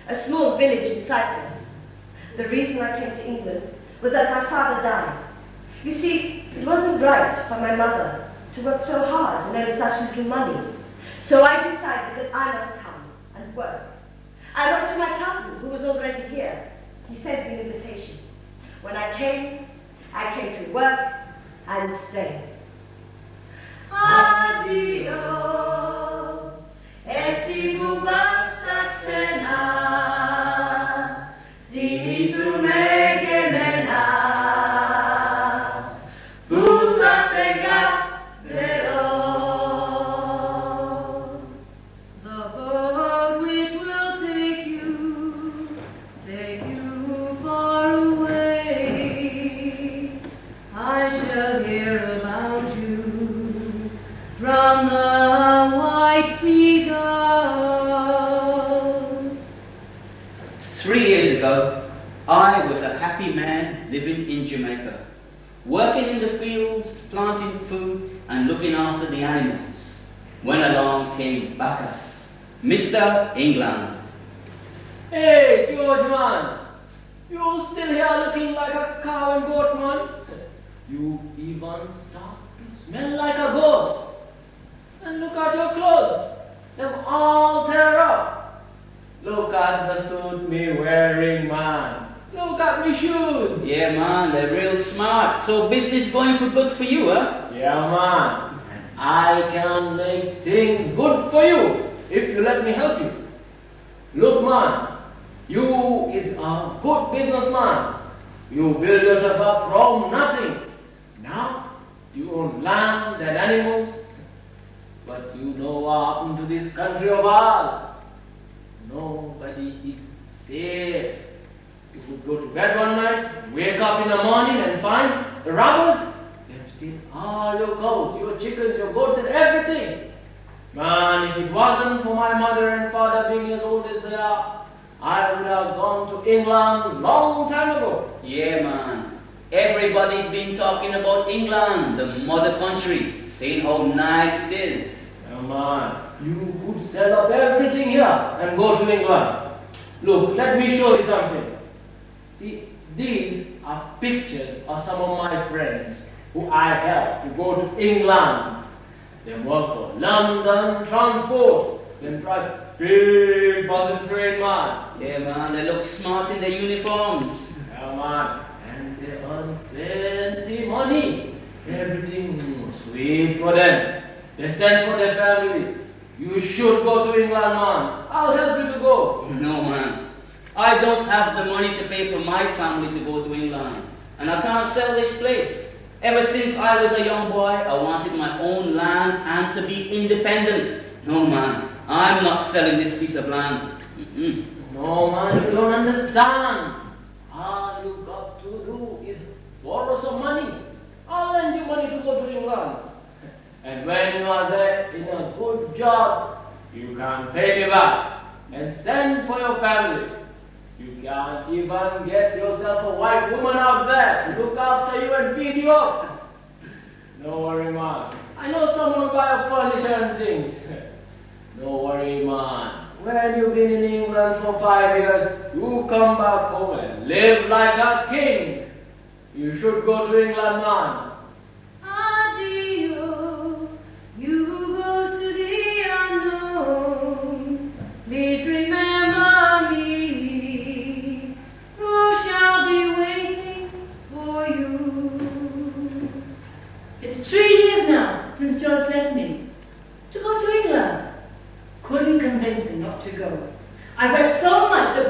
A small village in Cyprus. The reason I came to England was that my father died. You see, it wasn't right for my mother to work so hard and earn such little money. So I decided that I must come and work. I wrote to my cousin, who was already here. He sent me an invitation. When I came to work and stay. Addio, e si basta xena, si su me che mena, buta sega pero. The boat which will take you far away, I shall hear about you from the white seagulls. 3 years ago, I was a happy man living in Jamaica, working in the fields, planting food, and looking after the animals, when along came Bacchus, Mr. England. Hey, George, man! You still here looking like a cow and goat, man? You even start to smell like a goat. And look at your clothes. They've all tear up. Look at the suit me wearing, man. Look at me shoes. Yeah, man, they're real smart. So business going for good for you, huh? Yeah, man. And I can make things good for you if you let me help you. Look, man. You is a good businessman. You build yourself up from nothing. Now, you own land and animals. But you know what happened to this country of ours. Nobody is safe. You could go to bed one night, wake up in the morning and find the robbers. They've steal all your cows, your chickens, your goats and everything. Man, if it wasn't for my mother and father being as old as they are, I would have gone to England long time ago. Yeah, man. Everybody's been talking about England, the mother country, saying how nice it is. Yeah, man, you could sell up everything here and go to England. Look, let me show you something. See, these are pictures of some of my friends who I helped to go to England. They work for London Transport. They drive big buzzing train, man. Yeah, man, they look smart in their uniforms. Yeah, man, and they earn plenty money. Everything sweet for them. They send for their family. You should go to England, man. I'll help you to go. No, man. I don't have the money to pay for my family to go to England. And I can't sell this place. Ever since I was a young boy, I wanted my own land and to be independent. No, man. I'm not selling this piece of land. No, man, you don't understand. All you got to do is borrow some money. I'll lend you money to go to England. And when you are there in a good job, you can pay me back and send for your family. You can even get yourself a white woman out there to look after you and feed you up. Don't worry, man. I know someone will buy up furniture and things. Don't worry, man. When you've been in England for 5 years, you come back home and live like a king. You should go to England, man. Addio, you who goes to the unknown. Please remember me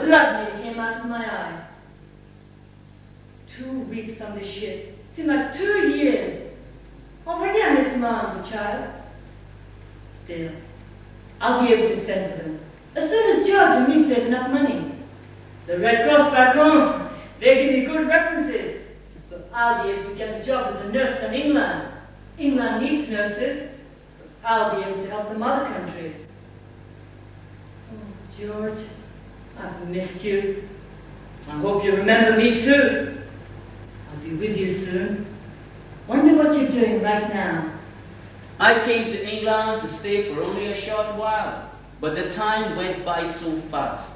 blood nearly came out of my eye. 2 weeks on the ship seemed like 2 years. Already I miss Ma and the child. Still, I'll be able to send for them as soon as George and me save enough money. The Red Cross back home, they give me good references, so I'll be able to get a job as a nurse in England. England needs nurses, so I'll be able to help the mother country. Oh, George, I've missed you. I hope you remember me too. I'll be with you soon. Wonder what you're doing right now. I came to England to stay for only a short while, but the time went by so fast.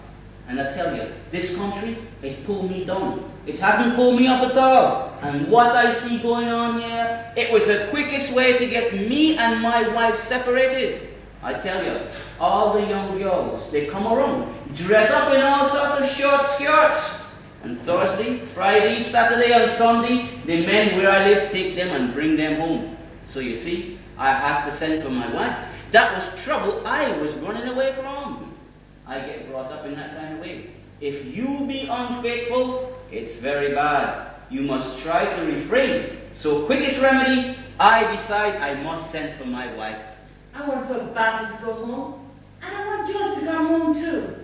And I tell you, this country, it pulled me down. It hasn't pulled me up at all. And what I see going on here, it was the quickest way to get me and my wife separated. I tell you, all the young girls, they come around, dress up in all sorts of short skirts. And Thursday, Friday, Saturday and Sunday, the men where I live take them and bring them home. So you see, I have to send for my wife. That was trouble I was running away from. I get brought up in that kind of way. If you be unfaithful, it's very bad. You must try to refrain. So quickest remedy, I decide I must send for my wife. I want so badly to go home, and I want George to come home too.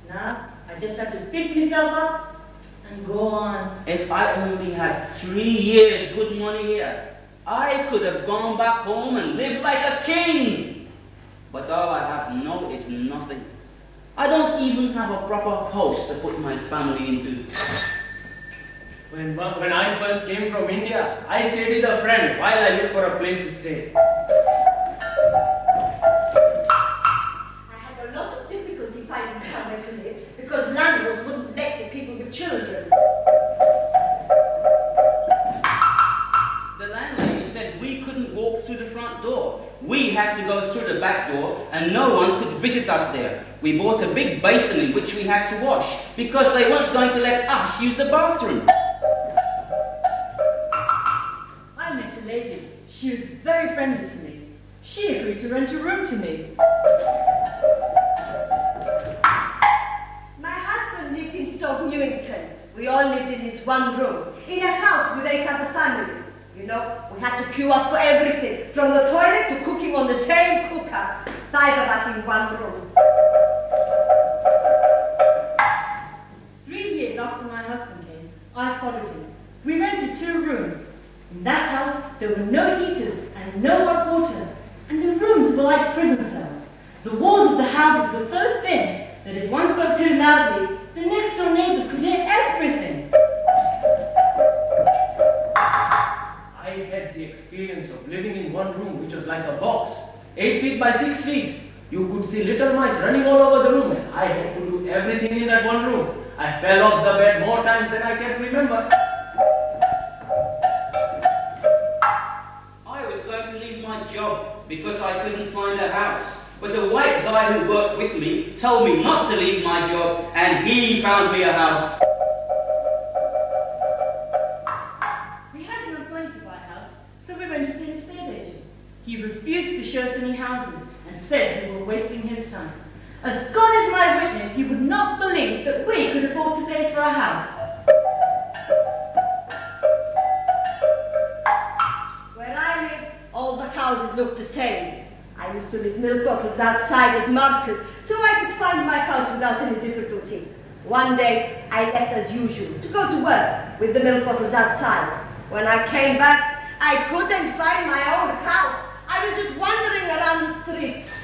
Now, I just have to pick myself up and go on. If I only had 3 years good money here, I could have gone back home and lived like a king. But all I have now is nothing. I don't even have a proper house to put my family into. When I first came from India, I stayed with a friend while I looked for a place to stay. I had a lot of difficulty finding somewhere to live because landlords wouldn't let the people with children. The landlady said we couldn't walk through the front door. We had to go through the back door and no one could visit us there. We bought a big basin in which we had to wash because they weren't going to let us use the bathroom. I met a lady. She was very friendly to me. She agreed to rent a room to me. My husband lived in Stoke Newington. We all lived in this one room, in a house with 8 other families. You know, we had to queue up for everything, from the toilet to cooking on the same cooker. 5 of us in one room. 3 years after my husband came, I followed him. We rented 2 rooms. In that house, there were no heaters and no hot water, and the rooms were like prison cells. The walls of the houses were so thin that if one spoke too loudly, the next door neighbors could hear everything. I had the experience of living in one room which was like a box, 8 feet by 6 feet. You could see little mice running all over the room, and I had to do everything in that one room. I fell off the bed more times than I can remember. I was going to leave my job because I couldn't find a house. But a white guy who worked with me told me not to leave my job, and he found me a house. We had enough money to buy a house, so we went to see an estate agent. He refused to show us any houses and said we were wasting his time. As God is my witness, he would not believe that we could afford to pay for a house. Where I lived, all the houses looked the same. I used to leave milk bottles outside as markers so I could find my house without any difficulty. One day, I left as usual to go to work with the milk bottles outside. When I came back, I couldn't find my own house. I was just wandering around the streets.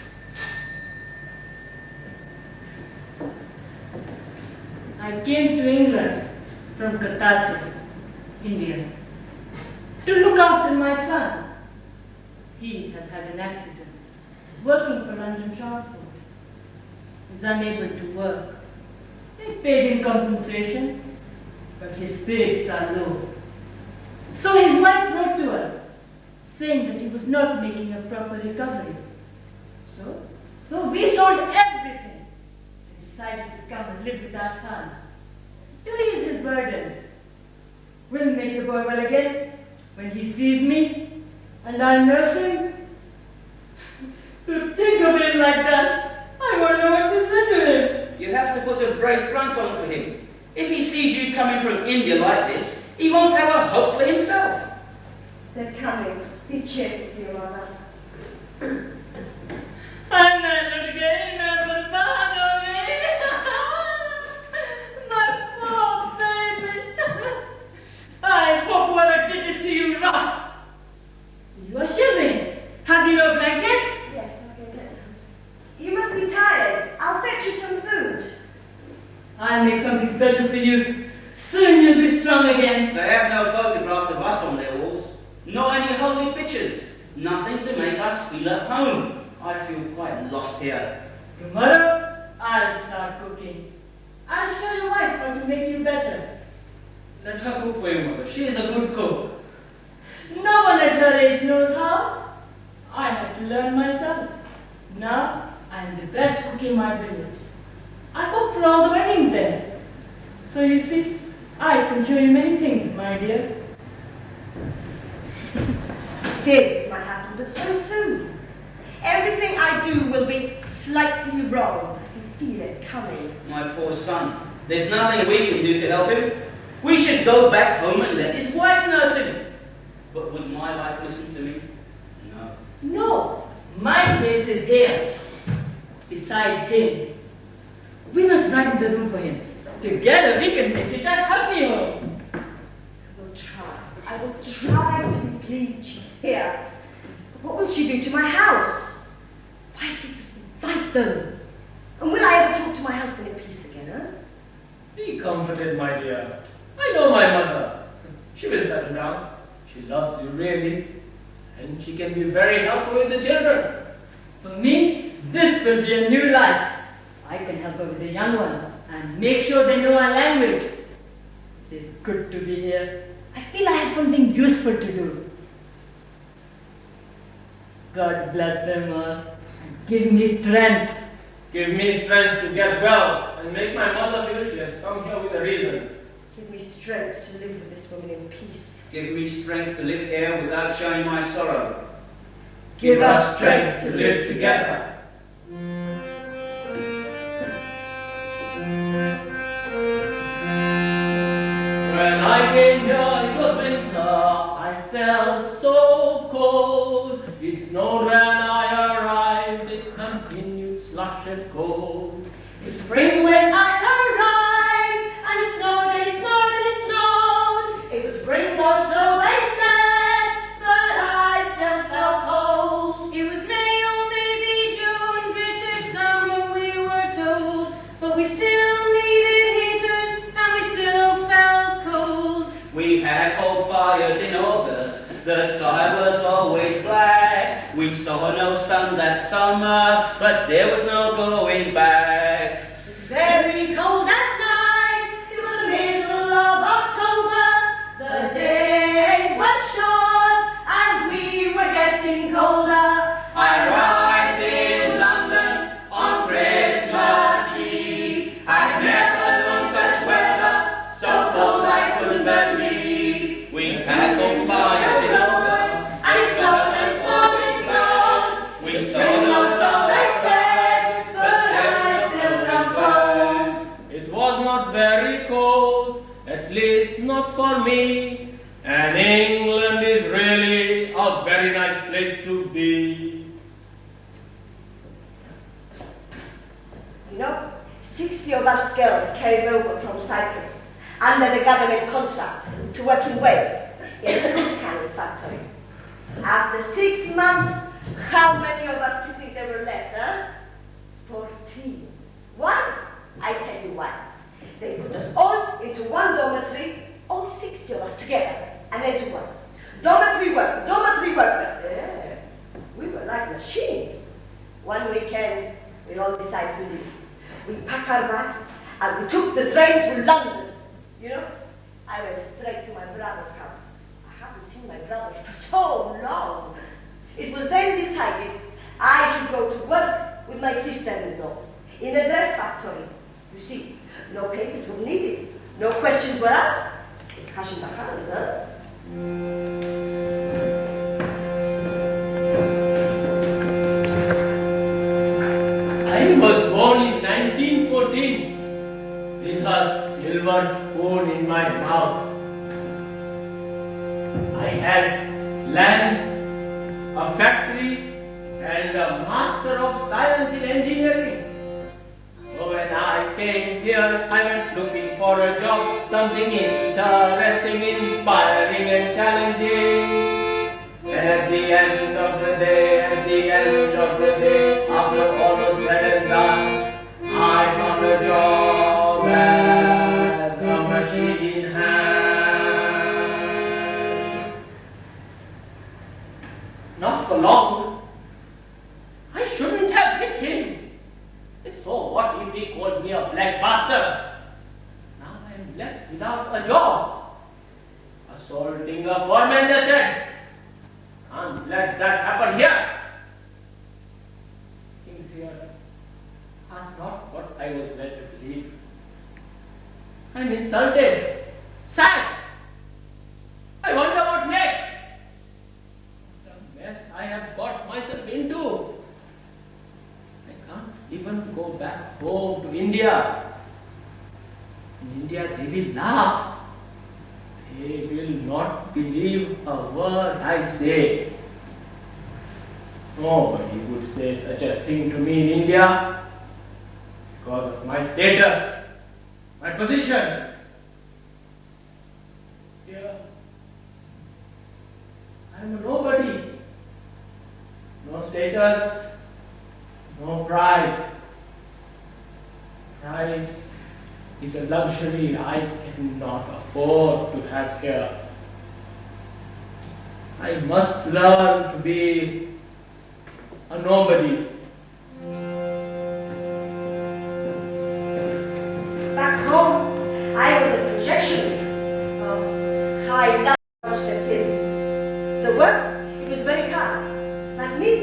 I came to England from Calcutta, India, to look after my son. He has had an accident, working for London Transport. He's unable to work. They paid him compensation, but his spirits are low. So his wife wrote to us, saying that he was not making a proper recovery. So we sold everything and decided to come and live with our son, to ease his burden. We'll make the boy well again when he sees me and I nurse him. To think of him like that, I won't know what to say to him. You have to put a brave front on for him. If he sees you coming from India like this, he won't have a hope for himself. They're coming. Be cheerful, dear mother. I'm not again, never bother me. My poor baby. I hope whoever did this to you rots. You are shivering. Have you no blankets? Yes, I'll go get some. You must be tired. I'll fetch you some food. I'll make something special for you. Soon you'll be strong again. They have no photographs of us on their walls. Not any holy pictures. Nothing to make us feel at home. I feel quite lost here. Tomorrow, I'll start cooking. I'll show your wife how to make you better. Let her cook for you, mother. She is a good cook. No one at her age knows how. I had to learn myself. Now, I'm the best cook in my village. I cook for all the weddings there. So you see, I can show you many things, my dear. Fear this might happen, but so soon. Everything I do will be slightly wrong. I can feel it coming. My poor son. There's nothing we can do to help him. We should go back home and let his wife nurse him. But would my wife listen to me? No. No, my place is here, beside him. We must brighten the room for him. Together we can make it a happy home. I will try. I will try to be pleased she's here. But what will she do to my house? Why did we invite them? And will I ever talk to my husband in peace again, huh? Be comforted, my dear. I know my mother. She will settle down. She loves you really. And she can be very helpful with the children. For me, this will be a new life. I can help her with the young ones and make sure they know our language. It is good to be here. I feel I have something useful to do. God bless them all and give me strength. Give me strength to get well and make my mother feel she has come here with a reason. Give me strength to live with this woman in peace. Give me strength to live here without showing my sorrow. Give us strength to live together. When I came here, it was winter. I felt so cold. It snowed when I arrived. It continued slush and cold. The spring when I arrived, and it snowed and it snowed and it snowed. It was spring also, they said, but I still felt cold. It was May or maybe June, British summer we were told, but we still needed heaters and we still felt cold. We had cold fires in August. The sky was always black. We saw no sun that summer, but there was no going back. It was very cold at night. It was the middle of October. The days were short, and we were getting colder. I arrived in London on Christmas Eve. I'd never known such weather, so cold I couldn't believe. We had cold fires in August, And it snowed and it snowed and it snowed. we saw no sun They that said, but I still felt cold. It was not very cold, at least not for me. And England is really a very nice place to be. You know, 60 of us girls came over from Cyprus under the government contract to work in Wales in the fruit canning factory. After 6 months, how many of us do you think there were left, huh? 14. Why? I tell you why. They put us all into one dormitory, all 60 of us together, and they do what? Dormitory work, dormitory work. Yeah. We were like machines. One weekend, we all decided to leave. We packed our bags and we took the train to London. You know, I went straight to my brother's house. I haven't seen my brother for so long. It was then decided I should go to work with my sister-in-law in a dress factory. You see, no papers were needed, no questions were asked. It was cash in the hand, huh? I was born in 1914. with a silver spoon in my mouth. I had land, a factory, and a master of science in engineering. So when I came here, I went looking for a job, something interesting, inspiring, and challenging. And at the end of the day, after all was said and done, I found a job as a machine hand. Not for long. I shouldn't have hit him. So what if he called me a black bastard? Now I am left without a job. Assaulting a foreman, they said. Can't let that happen here. Things here are not what I was led to believe. I'm insulted, sad. I wonder what next. What a mess I have got myself into. I can't even go back home to India. In India they will laugh. They will not believe a word I say. Nobody would say such a thing to me in India because of my status, my position. Here, I am a nobody. No status, no pride. Pride is a luxury I cannot afford to have here. I must learn to be a nobody. Back home, I was a projectionist. How I loved to watch their films. The work, it was very hard. Like me,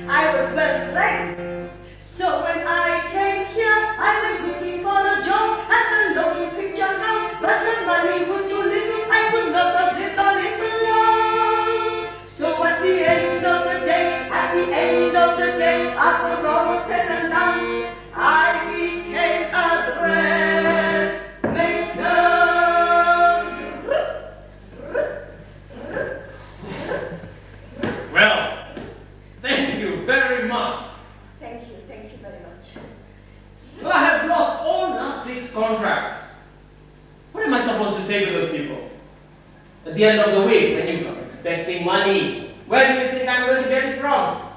I was well trained. So when I came here, I went looking for a job at the local picture house. But the money was too little, I could not have lived on it alone. So at the end of the day, after all was said and done, I became a dressmaker. Well, thank you very much. Thank you very much. Well, I have lost all last week's contract. What am I supposed to say to those people? At the end of the week, when you come expecting money, where do you think I'm going to get it from?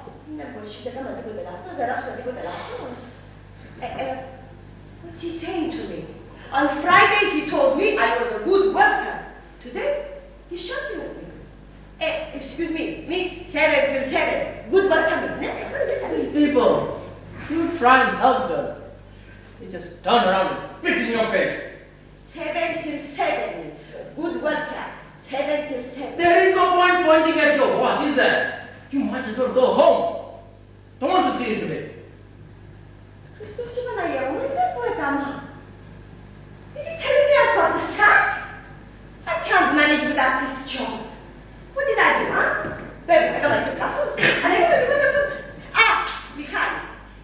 What's he saying to me? On Friday he told me I was a good worker. Today he's shouting at me. Excuse me, 7 till 7. Good worker. These people, you try and help them. They just turn around and spit in your face. 7 till 7. Good worker. 7 till 7. There is no point pointing at your watch, is there? You might as well go home. Don't want to see you today. Is he telling me I've got the sack? I can't manage without this job. What did I do, huh? Very well, I don't like the platos. Mikhail,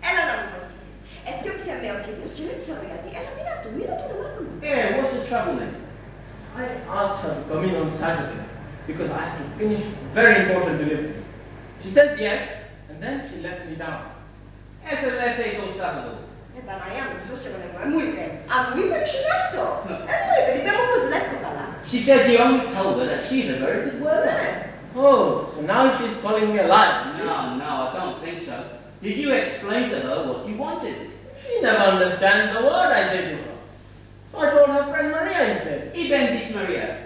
ela não me disse. É que eu que sei meu que meus direitos são obrigados. Ela me dá tudo. Yeah, what's the trouble then? I asked her to come in on Saturday because I have to finish a very important delivery. She says yes, and then she lets me down. Essa lei sei col sabato. Ma è muy bene. Ha muy bene scelto. È muy bene, abbiamo così letto da là. She said you only told her that she's a very good worker. Oh, so now she's calling me a liar. No, I don't think so. Did you explain to her what you wanted? She never understands a word I say to her. So I told her friend Maria instead. Iben dis Marias.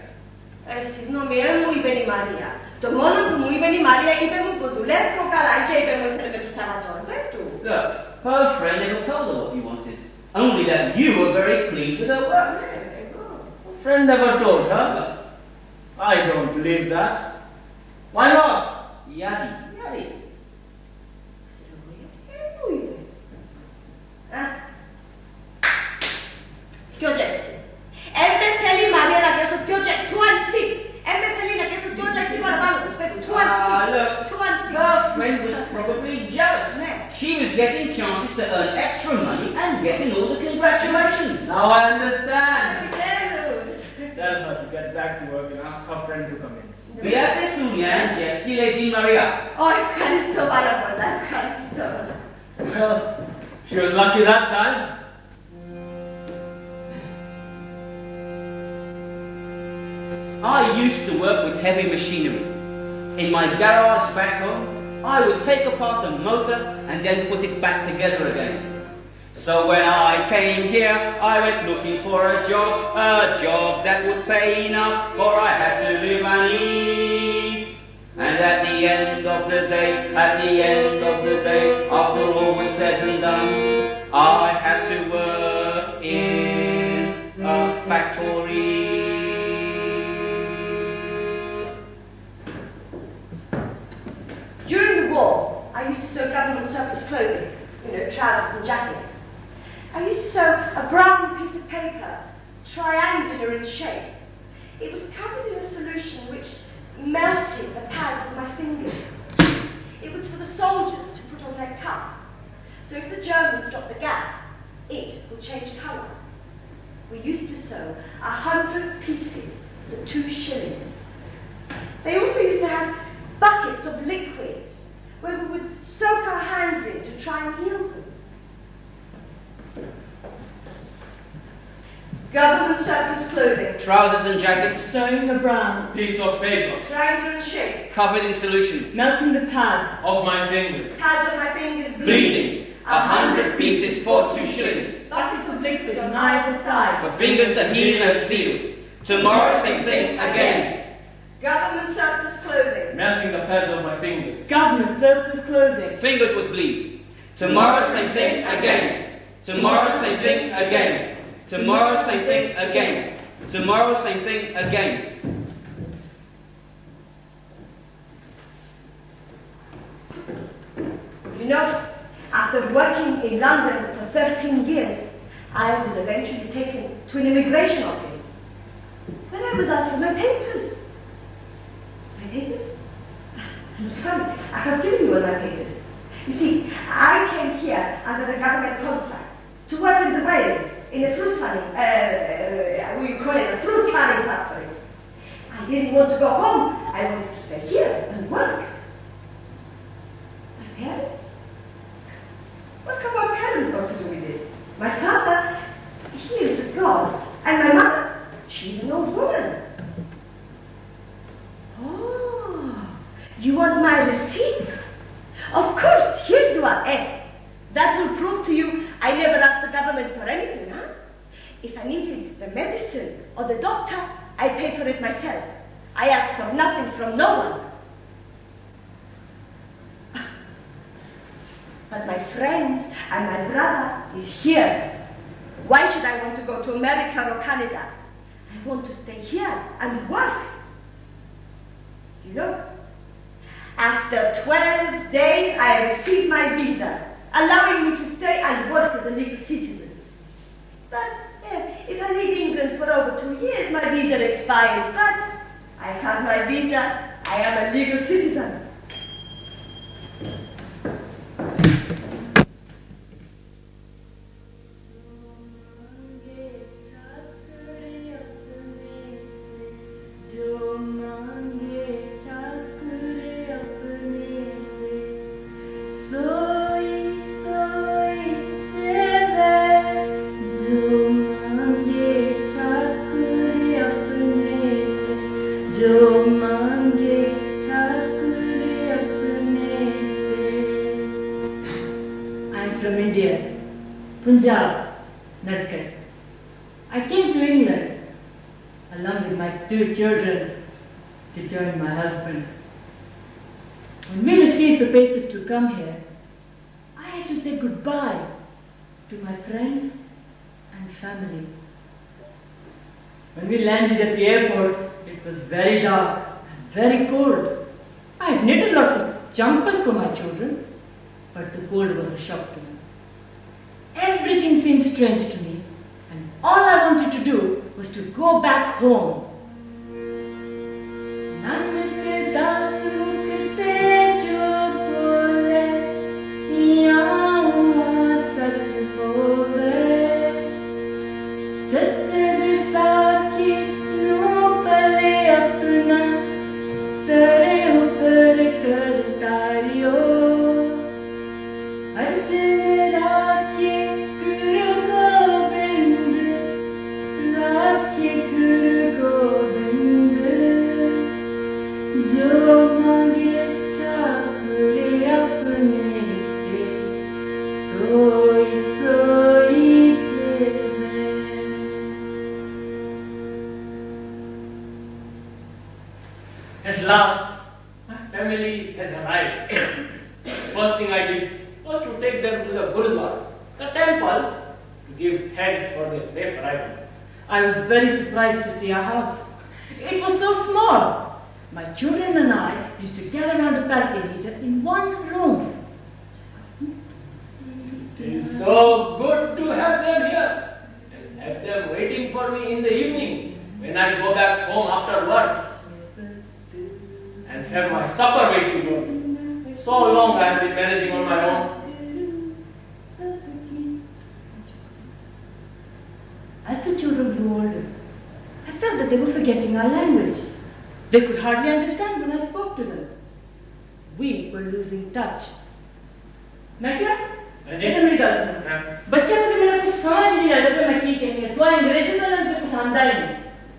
Sì, no, mi è muy bene Maria. Tomorrow muy bene Maria, ibemu budu letto calanje, ibemu telemetu sabaton. Look, her friend never told her what you wanted. Only that you were very pleased with her work. A friend never told her. I don't believe that. Why not? Yadi. Skjođeksi. Teli Maria la chiesto Skjođek 216. Teli la chiesto Skjođek si mora malo rispetto 216. Look, 216. her friend was probably jealous. She was getting chances to earn extra money and and getting all the congratulations. Now I understand. Potatoes. Tell her to get back to work and ask her friend to come in. Biasanya Jesti Lady Maria. Oh, Afghanistan, Afghanistan. Well, she was lucky that time. I used to work with heavy machinery. In my garage back home, I would take apart a motor and then put it back together again. So when I came here, I went looking for a job that would pay enough, for I had to live and eat. And at the end of the day, after all was said and done, I had to work in a factory. During the war, I used to sew government surplus clothing, trousers and jackets. I used to sew a brown piece of paper, triangular in shape. It was covered in a solution which melted the pads of my fingers. It was for the soldiers to put on their cuffs. So if the Germans dropped the gas, it would change colour. We used to sew 100 pieces for 2 shillings. They also used to have buckets of liquids where we would soak our hands in to try and heal them. Government surplus clothing, Trousers and jackets, Sewing the brown, Piece of paper triangular in shape, covered in solution, melting the pads, of my fingers. pads on my fingers bleeding, 100 pieces for 2 shillings. buckets of liquid on either side. For fingers that heal and seal. Tomorrow same thing again. Government surplus clothing, Melting the pads of my fingers. Government surplus clothing. Fingers would bleed. Tomorrow same thing again. Tomorrow same thing again. Tomorrow same thing again. Tomorrow same thing again. After working in London for 13 years, I was eventually taken to an immigration office. When I was asked for my papers. My papers? I'm sorry, I have given you all my papers. You see, I came here under a government contract to work in the Wales in a fruit farming, we call it a fruit farming factory. I didn't want to go home. I wanted to stay here and work. My parents? What have our parents got to do with this? My father, he is a god, and my mother, she's an old woman. Oh, you want my receipts? Of course, here you are, eh? That will prove to you I never asked the government for anything, huh? If I needed the medicine or the doctor, I paid for it myself. I asked for nothing from no one. But my friends and my brother is here. Why should I want to go to America or Canada? I want to stay here and work. After 12 days, I received my visa, allowing me to stay and work as a legal citizen. But if I leave England for over 2 years, my visa expires. But I have my visa. I am a legal citizen. Punjab, Narkat. I came to England along with my 2 children to join my husband. When we received the papers to come here, I had to say goodbye to my friends and family. When we landed at the airport, it was very dark and very cold. I had knitted lots of jumpers for my children, but the cold was a shock to me. Everything seemed strange to me, and all I wanted to do was to go back home. Such सत्य Vaisakhi no पले अपना सरे ऊपर कर तारियो अर्जन राखे गुरु गोविंद राखे गुरु गोविंद जो मांगे ठाकुर अपने से सोई सोई देवे। At last, my family has arrived. First thing I did was to take them to the Gurudwara, the temple, to give thanks for their safe arrival. I was very surprised to see our house. It was so small. My children and I used to gather around the balcony in one room. It is so good to have them here and have them waiting for me in the evening when I go back home after work and have my supper waiting for me. So long I have been managing on my own. As the children grew older, I felt that they were forgetting our language. They could hardly understand when I spoke to them. We were losing touch. मैं क्या? इधर मेरी गल सुनो। बच्चे को तो मेरा कुछ समझ नहीं आता कि मैं क्या कहनी है। स्वाय अंग्रेजी में उनको कुछ आंदा ही नहीं।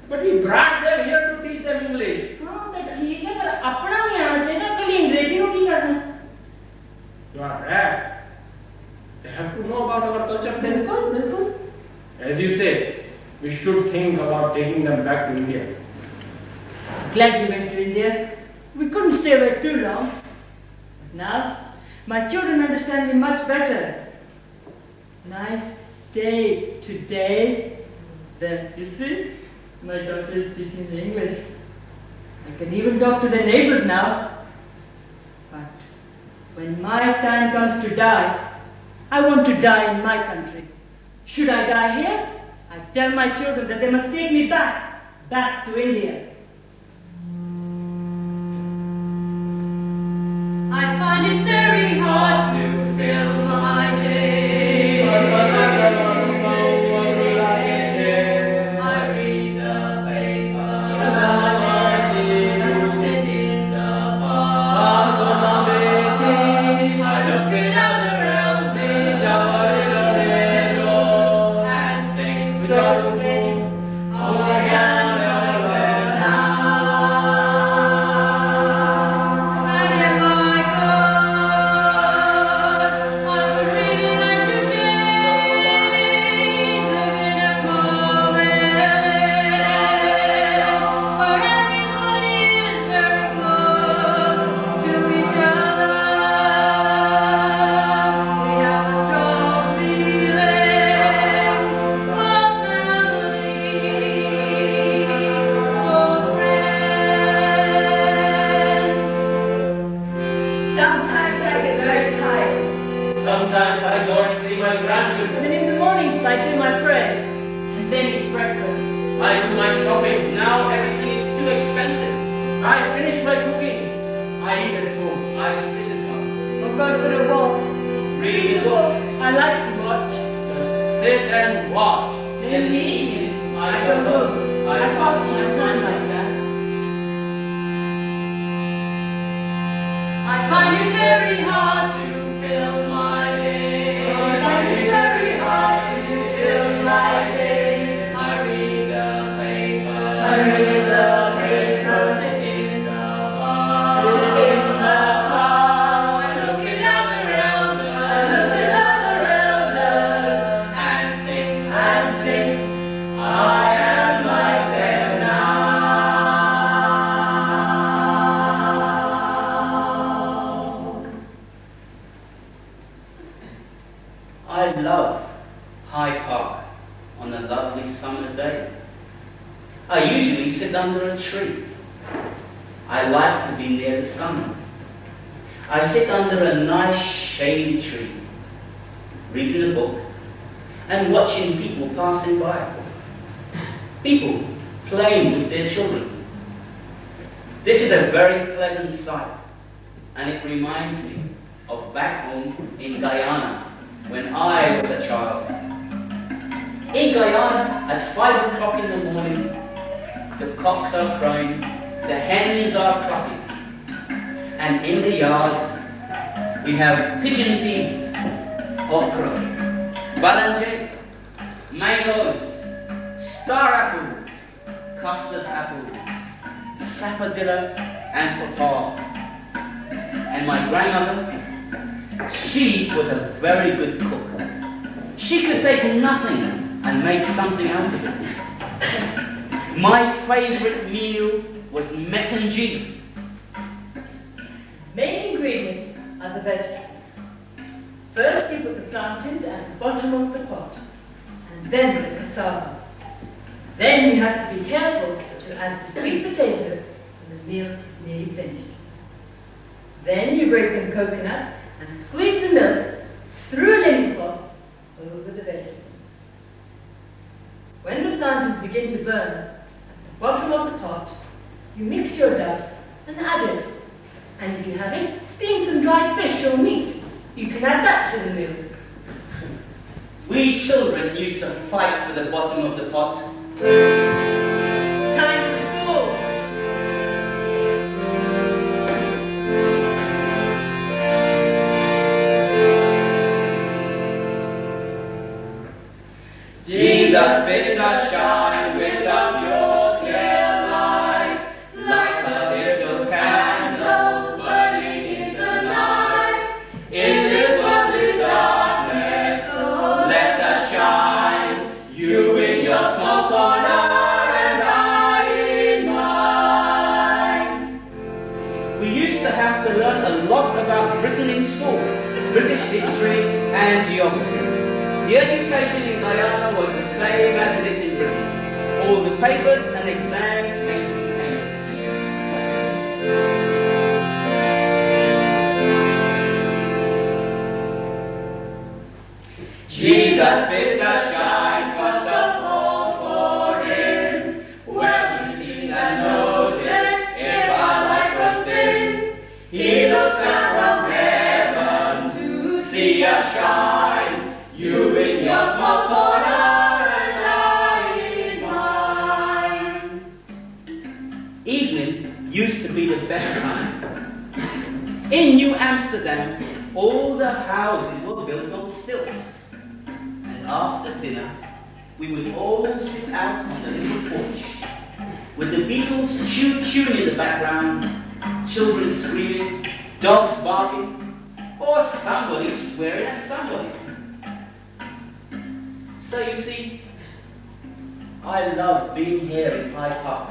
But we brought them here to teach them English. हाँ तो ठीक है पर अपना भी आना चाहिए ना कल अंग्रेजी को क्या करना? You are right. They have to know about our culture. बिल्कुल बिल्कुल। As you say, we should think about taking them back to India. Glad we went to India. We couldn't stay away too long. But now, my children understand me much better. Nice day today. There, you see, my daughter is teaching me English. I can even talk to their neighbors now. But when my time comes to die, I want to die in my country. Should I die here? I tell my children that they must take me back to India. I find it very hard to fill my day. I read the paper, sit in the park, I look at other elders and think so. Oh, I am nowhere now. And if I could, I would really like to change, live in a small village where everybody is very close to each other. We have a strong feeling of family, old friends. Sometimes I get very tired. Sometimes I go and see my grandchildren. And in the mornings I do my prayers and then eat breakfast. I do my shopping. Now everything is too expensive. I finish my cooking. I eat at home. I sit at home, Or go for a walk. read a book. I like to watch. Just sit and watch. Then in the evening I go home. I pass my time like that. I find it very hard to fill my day. I find it very hard to fill my days. I read the paper. Sit in the park. I look at other elders and think I am like them now. I love Hyde Park on a lovely summer's day. I usually sit under a tree. I like to be near the sun. I sit under a nice shady tree, reading a book and watching people passing by. People playing with their children. This is a very pleasant sight, and it reminds me of back home in Guyana when I was a child. In Guyana, at 5 o'clock in the morning, the cocks are crowing, the hens are clucking, and in the yards we have pigeon peas, okra, balanje, mangoes, star apples, custard apples, sapodilla and papaw. And my grandmother, she was a very good cook. She could take nothing and make something out of it. My favorite meal was metanji. Main ingredients are the vegetables. First you put the plantains at the bottom of the pot, and then the cassava. Then you have to be careful to add the sweet potato when the meal is nearly finished. Then you break some coconut and squeeze the milk through a linen cloth over the vegetables. When the plantains begin to burn at the bottom of the pot, you mix your dough and add it. And if you have it, steam some dried fish or meat. You can add that to the meal. We children used to fight for the bottom of the pot. Time for school. Jesus bids us shine with a pure, clear light, like a little candle burning in the night. In this worldly darkness, let us shine. You in your small corner and I in mine. We used to have to learn a lot about Britain in school, British history and geography. The education in Guyana was the same as it is in Britain. All the papers and exams came from Cambridge. Jesus bids us shine, must us all for him. When he sees and knows it, if our light grows dim, he looks down from heaven to see us shine. You in your small corner and I in mine. Evening used to be the best time. In New Amsterdam, all the houses were built on stilts. And after dinner, we would all sit out on the little porch, with the Beatles choo-chooing in the background, children screaming, dogs barking, or somebody swearing at somebody. So you see, I love being here in Hyde Park,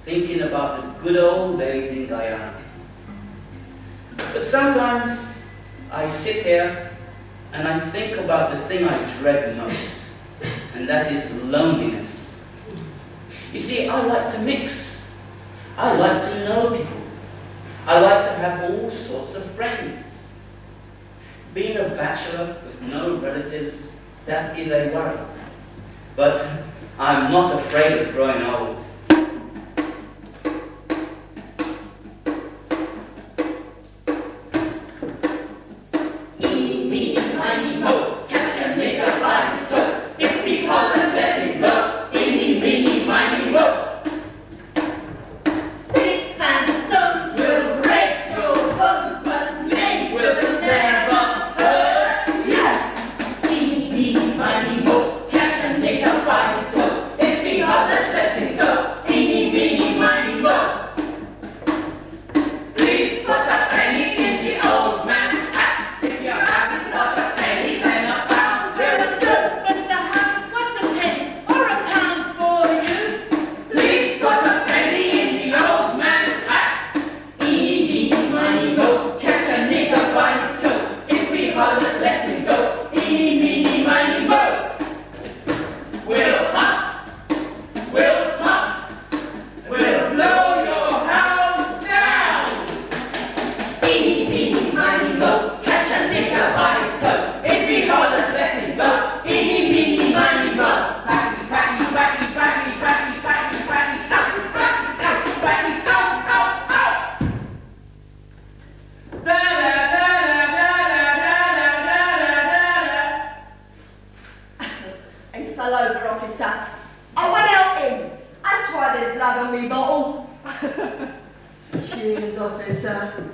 thinking about the good old days in Guyana. But sometimes I sit here and I think about the thing I dread most, and that is loneliness. You see, I like to mix. I like to know people. I like to have all sorts of friends. Being a bachelor with no relatives, that is a worry. But I'm not afraid of growing old. Eeny, meeny, miny, moe, catch and make a flying toe. If he hollers, let him go. Eeny, meeny, miny, moe. Sticks and stones will break your bones, but names will never hurt. Yeah. Eeny, meeny, miny, moe, catch and make a flying toe. If he hollers, let him go. blood on me bottle. Cheers, officer.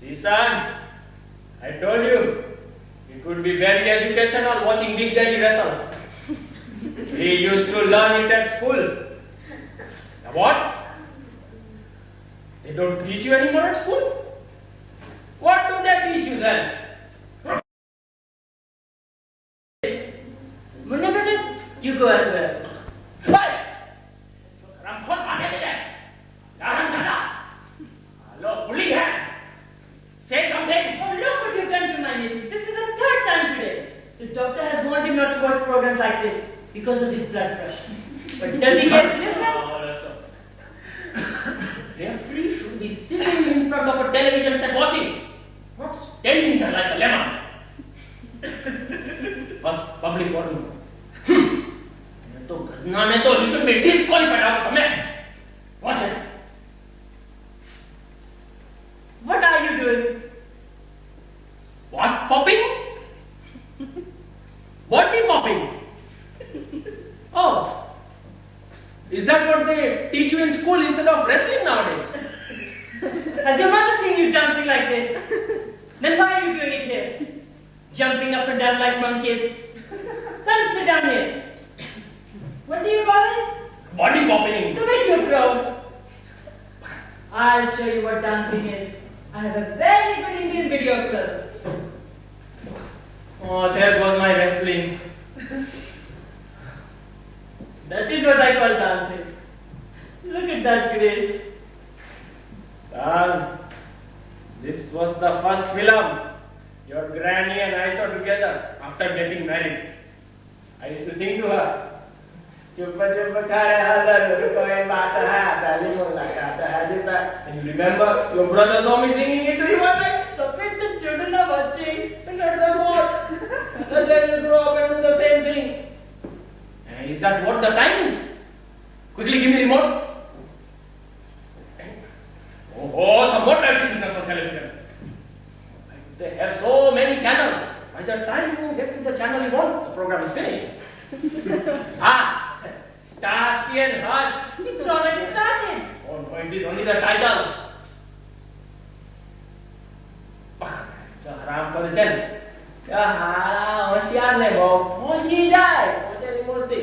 See, son, I told you, it would be very educational watching Big Daddy wrestle. We used to learn it at school. Now what? They don't teach you anymore at school? What do they teach you then? Munna beta, you go as well. Hey! Ramkhon aage jaye. Gahan dada. Hello, bully hai. Say something. Oh, look what you've done to my nephew. This is the third time today. The doctor has warned him not to watch programs like this because of his blood pressure. But does he get to listen? Referee should be sitting in front of a television set watching, not standing there like a lemon. First, public body. You should be disqualified out of the match. Watch it. What are you doing? What popping? Body popping. Oh, is that what they teach you in school instead of wrestling nowadays? Has your mother seen you dancing like this? Then why are you doing it here? Jumping up and down like monkeys. Come sit down here. What do you call it? Body popping. To make you proud. I'll show you what dancing is. I have a very good Indian video club. Oh, there goes my wrestling. That is what I call dancing. Look at that grace. Son, this was the first film your granny and I saw together after getting married. I used to sing to her. Chupa chupa khare hazar koi baat hai pehli mulaqat hai jitta. And you remember your brother saw me singing it to you one night? Stop it, the children are watching. And let them watch. Let them grow up and do the same thing. And is that what the time is? Quickly give me remote. Oh, some more typing business on television. They have so many channels. By the time you get to the channel you want, the program is finished. Starsky and Hutch. It's already started. Oh no, it is only the title. हराम कर चल क्या हाँ होशियार ने बहुत पहुंच ही जाए पहुंचे मूर्ति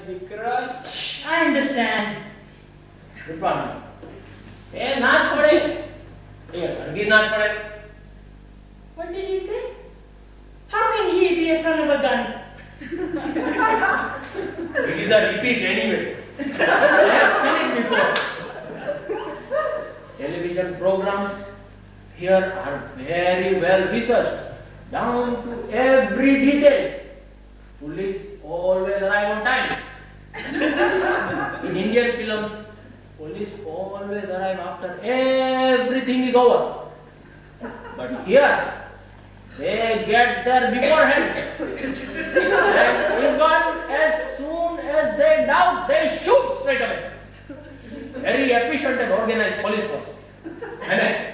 विक्रम I understand. विक्रम ये ना छोड़े ये हरगिज ना छोड़े What did you say? How can he be a son of a gun? it is a repeat anyway I have seen it before television programs here are very well researched down to every detail. Police always arrive on time. In Indian films, police always arrive after everything is over. But here, they get there beforehand. And even as soon as they doubt, they shoot straight away. Very efficient and organized police force. Amen.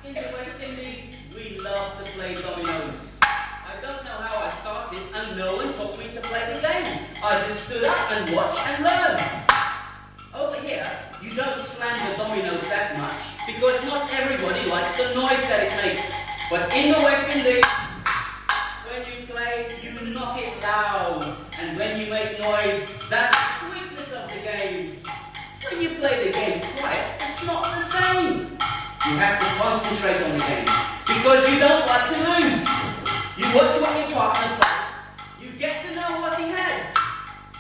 In the West Indies, we love to play dominoes. I don't know how I started, and no one taught me to play the game. I just stood up and watched and learned. Over here, you don't slam the dominoes that much, because not everybody likes the noise that it makes. But in the West Indies, when you play, you knock it loud. And when you make noise, that's the sweetness of the game. When you play the game quiet, it's not the same. You have to concentrate on the game, because you don't like to lose. You watch what your partner plays. You get to know what he has.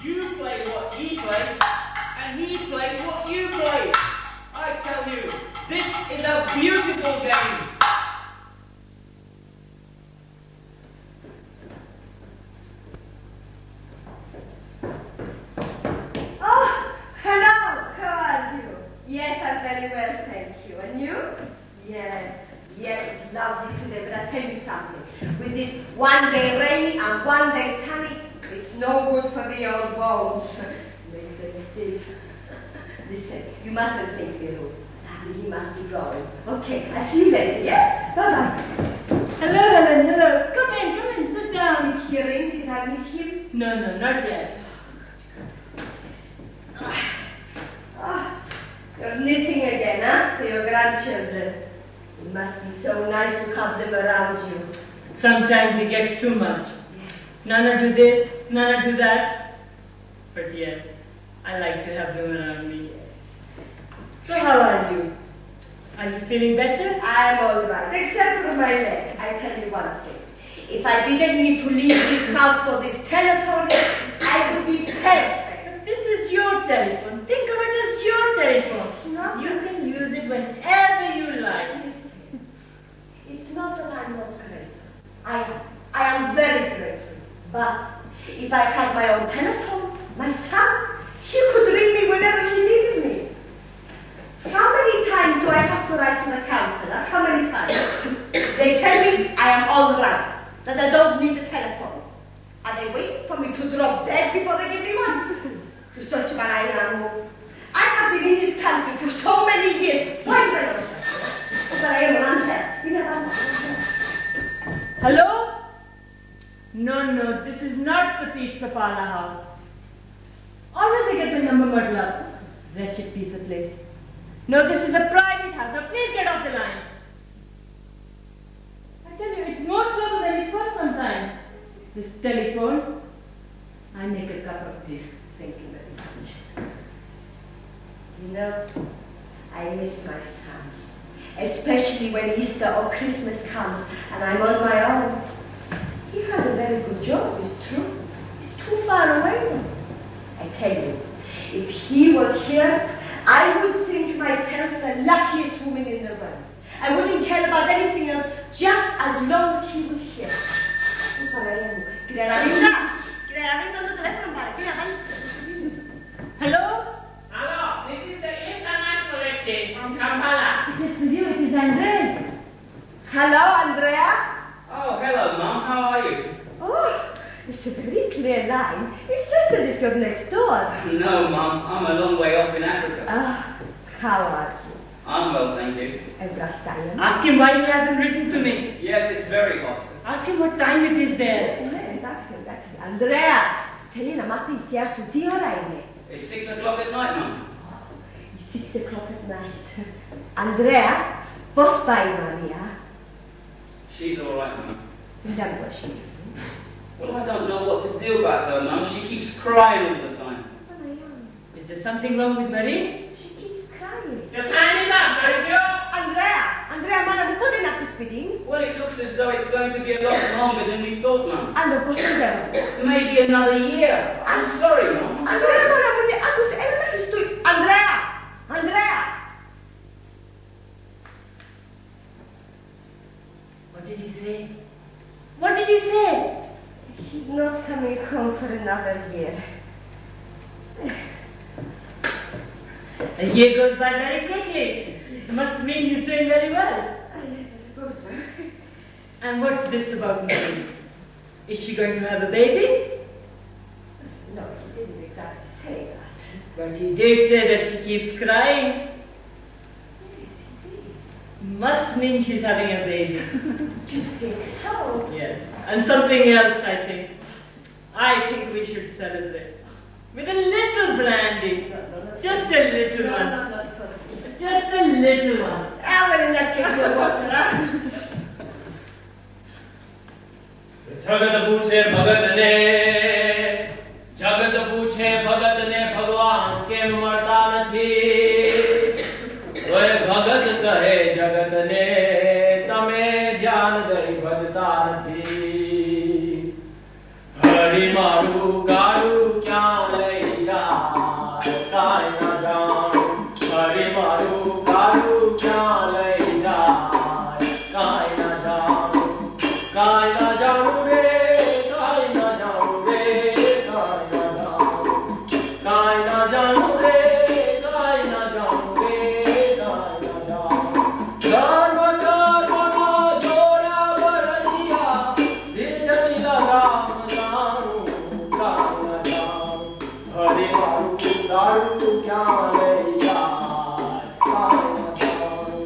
You play what he plays, and he plays what you play. a beautiful game. Oh, hello. How are you? Yes, I'm very well, thank you. And you? Yes, it's lovely today, but I'll tell you something. With this one day rainy and one day sunny, it's no good for the old bones. Makes them stiff. Listen, you mustn't think me rude. He must be going. Okay, I'll see you later, yes? Bye-bye. Hello, Helen, hello. Come in, sit down. Did he ring? Did I miss him? No, not yet. You're knitting again, huh? For your grandchildren. It must be so nice to have them around you. Sometimes it gets too much. Nana do this, Nana do that. But yes, I like to have them around me, yes. So how are you? Are you feeling better? I'm all right, except for my leg. I tell you one thing. If I didn't need to leave this house for this telephone, I would be perfect. But this is your telephone. Think of it as your telephone. It's not You can use it whenever you like. Listen, it's not that I'm not grateful. I am very grateful. But if I had my own telephone, my son, he could ring me whenever he needed me. How many times do I have to write to the counselor? How many times? They tell me I am all right, that I don't need a telephone. Are they waiting for me to drop dead before they give me one? To such man I am. I have been in this country for so many years. Why do I not? But I am unfair. You never Hello? No, this is not the Pizza Parlor house. Always I get the number muddled up. This wretched piece of place. No, this is a private house. Now please get off the line. I tell you, it's more trouble than it's worth sometimes. This telephone, I make a cup of tea. Thank you very much. You know, I miss my son. Especially when Easter or Christmas comes and I'm on my own. He has a very good job, it's true. He's too far away though. I tell you, if he was here, I would think myself the luckiest woman in the world. I wouldn't care about anything else, just as long as he was here. Hello? Hello, this is the International Exchange from Kampala. It is with you, it is Andres. Hello, Andrea. Oh, hello, Mum. How are you? Oh, it's a very clear line. It's just as if you're next door. No, Mum. I'm a long way off in Africa. How are you? I'm well, thank you. Everlasting. Ask him why he hasn't written to me. Yes, it's very hot. Ask him what time it is there. Taxi. Andrea, sei la mattina su di ore. It's 6 o'clock at night, Mum. It's 6 o'clock at night. Andrea, posso fare Maria? She's all right, Mum. Intanto esci. Well, I don't know what to do about her, Mum. She keeps crying all the time. Is there something wrong with Marie? She keeps crying. Your time is up, Giorgio. Andrea, ma non può tenere speeding? Well, it looks as though it's going to be a lot longer than we thought, Mum. Allora, posso andare? Maybe another year. I'm sorry, Mum. I'm Andrea, sorry. ma la moglie, è che sto... Andrea! What did he say? What did he say? He's not coming home for another year. A year goes by very quickly. It must mean he's doing very well. Yes, I suppose so. And what's this about Marie? Is she going to have a baby? No, he didn't exactly say that. But he did say that she keeps crying. Yes, he did. Must mean she's having a baby. Do you think so? Yes. And something else, I think. I think we should celebrate. With a little brandy. Just a little one. No, not for me. Just a little one. I will not take your water, huh? जगत पूछे भगत ने भगवान के मरता नहीं ओए भगत कहे जगत ने तमे ध्यान दई भजता नहीं हरि मारू गारू क्या लई जा काय ना जान हरि मारू गारू क्या लई ना जानू रे, काय ना जानू रे, काय ना जानू। गर्व ना जोड़ा बरलिया, दिल जमी लगा जानू, काय ना जानू। अरे मारू दारू क्या ले यार, काय ना जानू।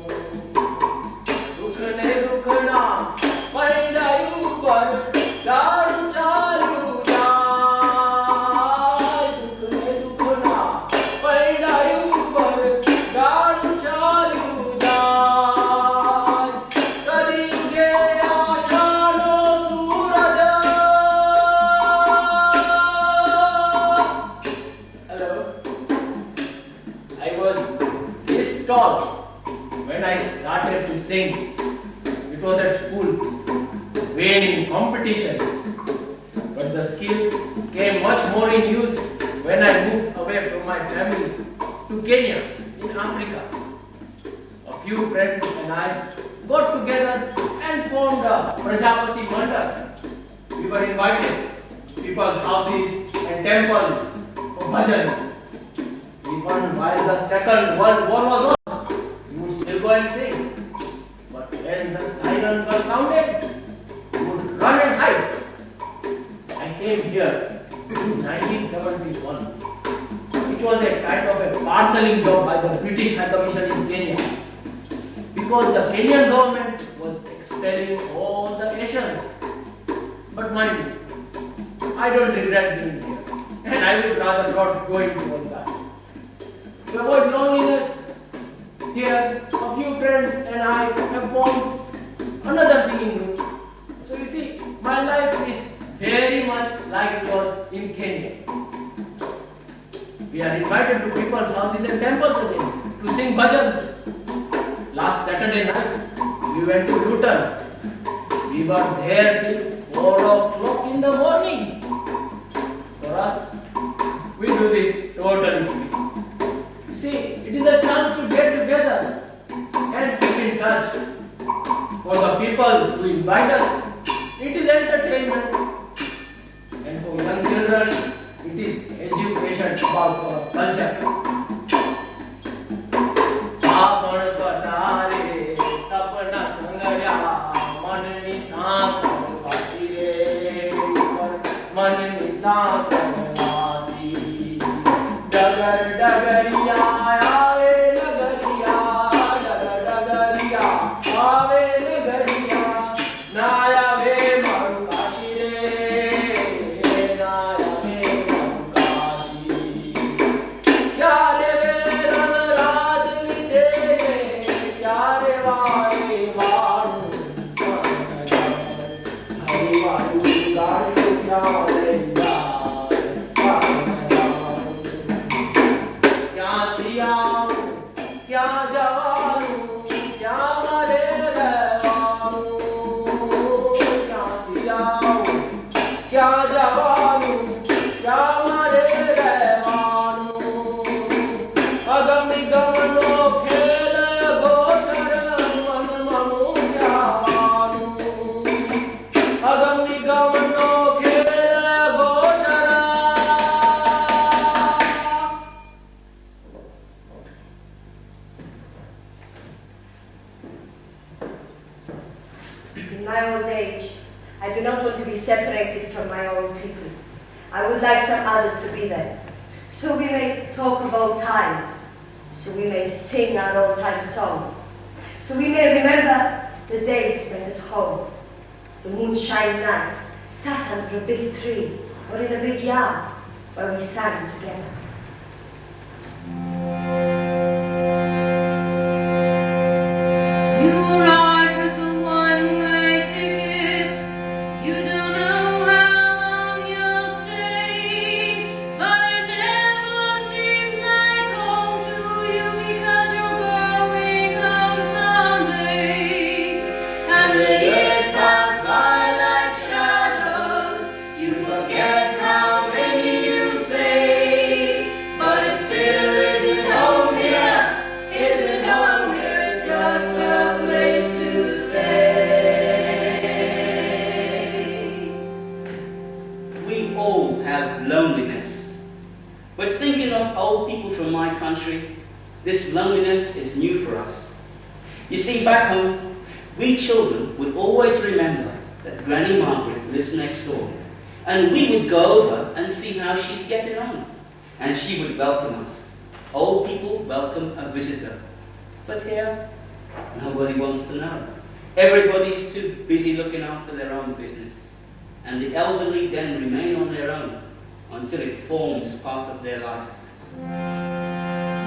दुख ने दुखना पैदायु पर दारू चालू जाय। दुख ने दुखना पैदायु पर दारू चालू जाय। कदी गे आशानो सूरज। Hello. I was this tall when I started to sing. It was at school, winning competitions. But the skill came much more in use when I moved away from my family to Kenya in Africa. A few friends and I got together and formed a Prajapati Mandal. We were invited to people's houses and temples for bhajans. Even while the Second World War was on, we would still go and sing. But when the silence was sounded, we would run and hide. I came here in 1971. It was a kind of a parceling job by the British High Commission in Kenya. Because the Kenyan government was expelling all the Asians. But mind you, I don't regret being here. And I would rather not go into all that. To avoid loneliness, here a few friends and I have formed another singing group. So you see, my life is very much like it was in Kenya. We are invited to people's houses and temples again to sing bhajans. Last Saturday night, we went to Luton. We were there till 4 o'clock in the morning. For us, we do this totally free. You see, it is a chance to get together and keep in touch. For the people who invite us, it is entertainment. And for young children, it is education about our culture. आपन पतारे सपना संगया मन निशान वासी रे मन निशान वासी डगर डगरिया आवे नगरिया डगर डगरिया आवे नगरिया नाया वे मारू काशी रे नाया वे मारू काशी क्या रे वे रन राज विदे क्या रे वारे वारू हरि वारू गारू क्या रे क्या जवानू क्या मरे रहवानू क्या जियाऊ क्या जवानू क्या मरे रहवानू अगम निगम नो खेल गोचर मन मनु जावानू अगम निगम नो खेल गोचर। In my old age, I do not want to be separated from my own people. I would like some others to be there. So we may talk of old times. So we may sing our old time songs. So we may remember the days spent at home. The moonshine nights, sat under a big tree or in a big yard where we sang together. You ride with a one-way ticket. You don't know how long you'll stay, but it never seems like home to you because you're going home someday. And the years pass by like shadows. You forget how many you say. old people from my country, this loneliness is new for us. You see, back home, we children would always remember that Granny Margaret lives next door, and we would go over and see how she's getting on, and she would welcome us. Old people welcome a visitor. But here, nobody wants to know. Everybody is too busy looking after their own business, and the elderly then remain on their own until it forms part of their life.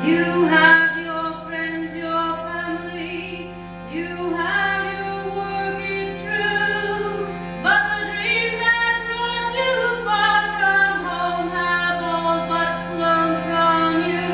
You have your friends, your family, you have your work, it's true, but the dreams that brought you far from home have all but flown from you.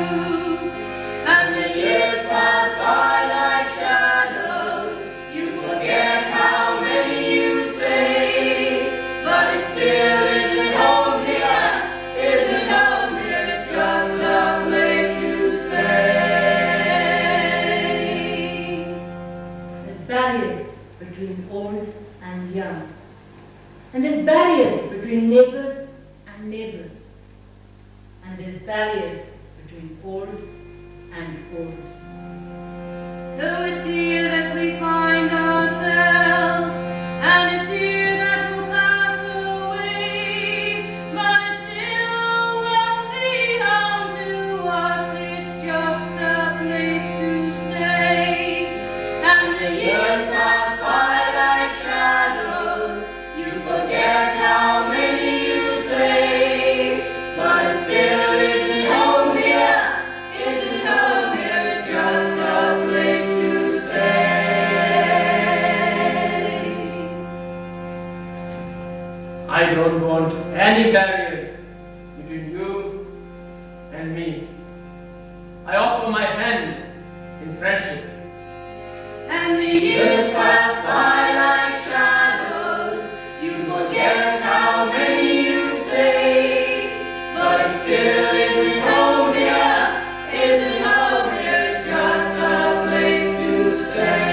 And the years pass by like shadows, you forget how many you say, but it still isn't home here, isn't home here, it's just a place to stay. There's barriers between old and young. And there's barriers between neighbors and neighbors. And there's barriers between old and old. So it's here that we find ourselves, and it's here that we'll pass away. But it's still welcome home to us, it's just a place to stay. And the years pass by like shadows, you forget how many you say, but it still isn't home here, isn't home here, it's just a place to stay. I don't want any barriers between you and me. I offer my hand in friendship. And the years pass by like shadows, you forget how many you say, but it still isn't home here, isn't home here, it's just a place to stay.